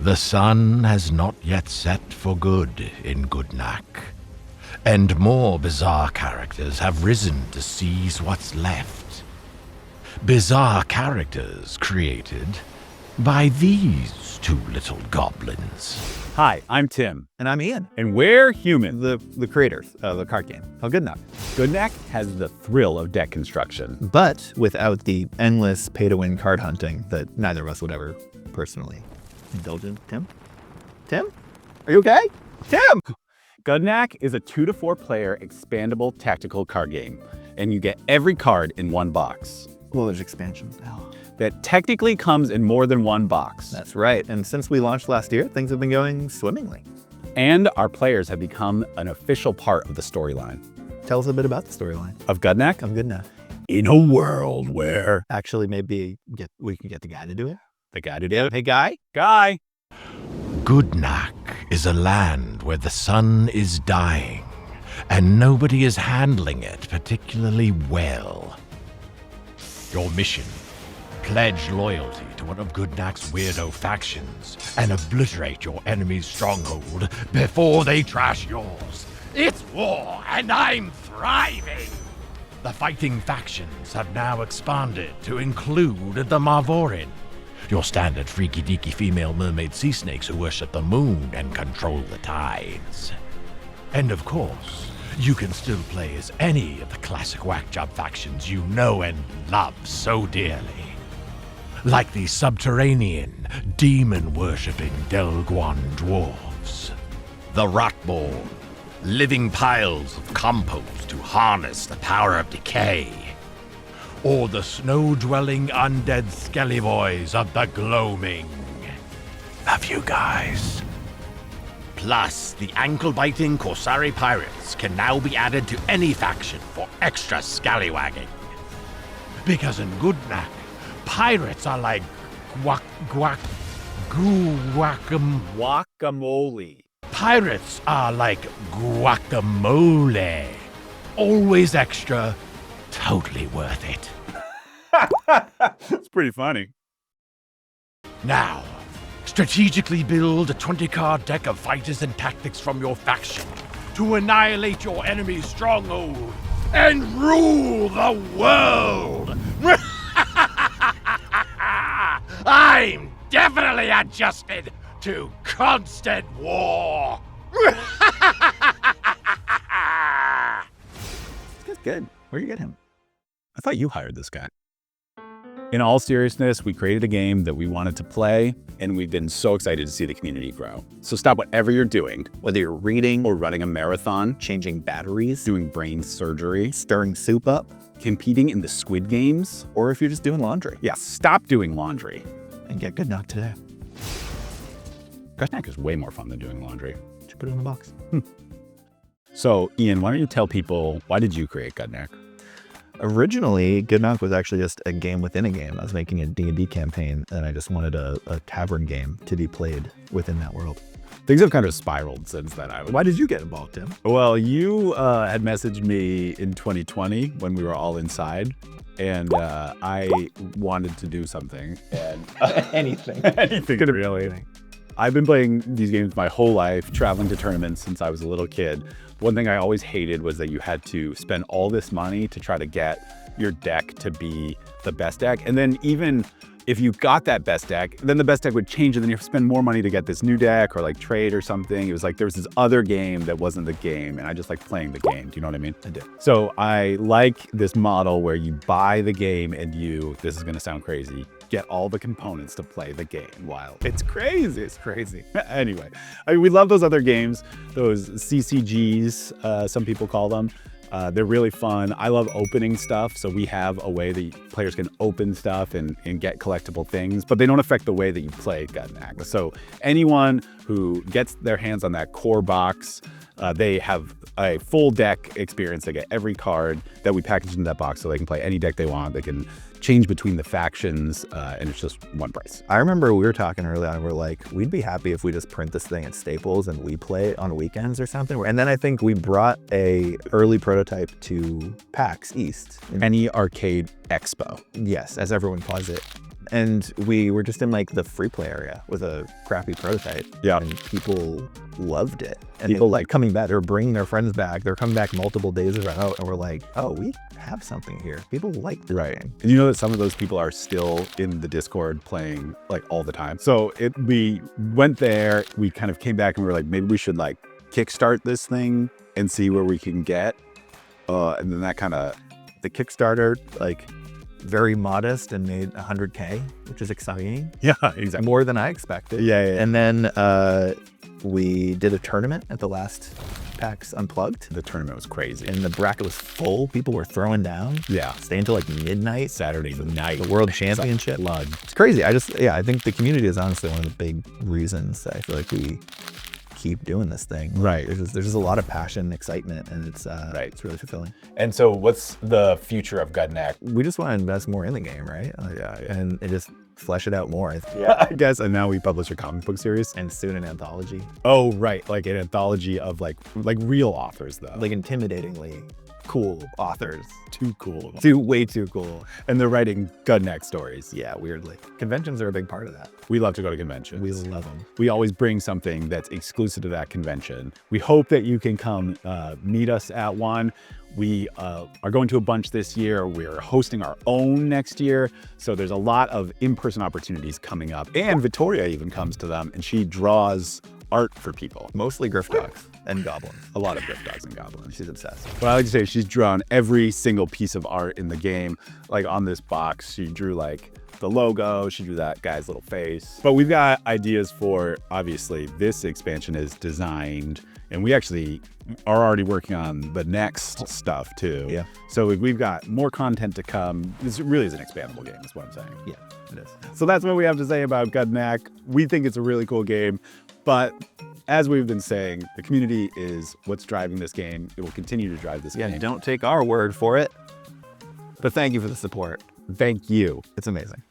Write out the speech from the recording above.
The sun has not yet set for good in Gudnak, and more bizarre characters have risen to seize what's left. Bizarre characters created by these two little goblins. Hi, I'm Tim. And I'm Ian, And we're human. the creators of the card game called Gudnak. Gudnak has the thrill of deck construction. But without the endless pay-to-win card hunting that neither of us would ever personally indulge in. Tim? Tim? Are you okay? Tim! Gudnak is a 2 to 4 player expandable tactical card game, and you get every card in one box. Well, there's expansions now. That technically comes in more than one box. That's right. And since we launched last year, things have been going swimmingly. And our players have become an official part of the storyline. Tell us a bit about the storyline Of Gudnak? of Gudnak. In a world where... Actually, maybe we can get the guy to do it. The guy to do it? Hey, guy? Guy! Gudnak is a land where the sun is dying, and nobody is handling it particularly well. Your mission: pledge loyalty to one of Gudnak's weirdo factions and obliterate your enemy's stronghold before they trash yours. It's war, and I'm thriving! The fighting factions have now expanded to include the Marvorin, your standard freaky-deaky female mermaid sea snakes who worship the moon and control the tides. And of course, you can still play as any of the classic whack-job factions you know and love so dearly. Like the subterranean, demon-worshipping Delguan dwarves. The Rotborn, living piles of compost to harness the power of decay. Or the snow-dwelling undead skelly boys of the Gloaming. Love you guys. Plus, the ankle-biting Corsari pirates can now be added to any faction for extra scallywagging. Because in Gudnak, pirates are like Guacamole. Pirates are like guacamole. Always extra, totally worth it. It's pretty funny. Now, strategically build a 20-card deck of fighters and tactics from your faction to annihilate your enemy's stronghold and rule the world. I'm definitely adjusted to constant war. That's good. Where'd you get him? I thought you hired this guy. In all seriousness, we created a game that we wanted to play, and we've been so excited to see the community grow. So stop whatever you're doing, Whether you're reading or running a marathon, changing batteries, doing brain surgery, stirring soup up, competing in the Squid Games. or if you're just doing laundry. Yeah, stop doing laundry. And get Gudnak today. Gudnak is way more fun than doing laundry. Should put it in the box. So, Ian, why don't you tell people, why did you create Gudnak? Originally, Gudnak was actually just a game within a game. I was making a D&D campaign, and I just wanted a tavern game to be played within that world. Things have kind of spiraled since then. Why did you get involved, Tim? Well, you had messaged me in 2020 when we were all inside, and I wanted to do something. And Anything. anything really. I've been playing these games my whole life, traveling to tournaments since I was a little kid. One thing I always hated was that you had to spend all this money to try to get your deck to be the best deck. And then even if you got that best deck, then the best deck would change, and then you have to spend more money to get this new deck or like trade or something. It was like there was this other game that wasn't the game, and I just like playing the game. Do you know what I mean? I do. So I like this model where you buy the game and this is gonna sound crazy, get all the components to play the game. While it's crazy, it's crazy. Anyway, we love those other games, those CCGs, some people call them. They're really fun. I love opening stuff, so we have a way that players can open stuff and get collectible things, but they don't affect the way that you play Gudnak. So anyone who gets their hands on that core box, they have a full deck experience. They get every card that we package into that box, so they can play any deck they want. They can change between the factions, and it's just one price. I remember we were talking early on, we're like, we'd be happy if we just print this thing at Staples and we play it on weekends or something. And then I think we brought a early prototype to PAX East. Any arcade expo. Yes, as everyone calls it. And we were just in like the free play area with a crappy prototype. Yeah. And people loved it. And people like coming back, they're bringing their friends back. They're coming back multiple days in a row. And we're like, oh, we have something here. People like this game. And you know that some of those people are still in the Discord playing like all the time. So we went there, we kind of came back and we were like, maybe we should like kickstart this thing and see where we can get. And then that kind of, the Kickstarter, like, Very modest and made 100K, which is exciting. yeah, exactly. More than I expected. Yeah. And then we did a tournament at the last PAX Unplugged. The tournament was crazy. And the bracket was full. People were throwing down. Yeah. Staying until like midnight. Saturday night. The World Championship. Blood. It's crazy. I think the community is honestly one of the big reasons that I feel like we keep doing this thing. Right. There's just a lot of passion and excitement, and it's Right. it's really fulfilling. And so what's the future of Gudnak? We just want to invest more in the game, right? Yeah. And just flesh it out more. Yeah, I guess. And now we publish a comic book series. And soon an anthology. Oh, right. Like an anthology of like real authors though. Like intimidatingly cool authors. too cool. Way too cool. And they're writing Gudnak stories. Yeah, weirdly. Conventions are a big part of that. We love to go to conventions. We love them. We always bring something that's exclusive to that convention. We hope that you can come meet us at one. We are going to a bunch this year. We're hosting our own next year. So there's a lot of in-person opportunities coming up. And Victoria even comes to them and she draws art for people. Mostly Griff dogs and goblins. A lot of Griff dogs and goblins. She's obsessed. But I like to say she's drawn every single piece of art in the game. Like on this box, she drew like the logo, she drew that guy's little face. But we've got ideas for, obviously, this expansion is designed, and we actually are already working on the next stuff too. Yeah. So we've got more content to come. This really is an expandable game, is what I'm saying. Yeah, it is. So that's what we have to say about Gudnak. We think it's a really cool game, but as we've been saying, the community is what's driving this game. It will continue to drive this Yeah, game. don't take our word for it, but thank you for the support. Thank you. It's amazing.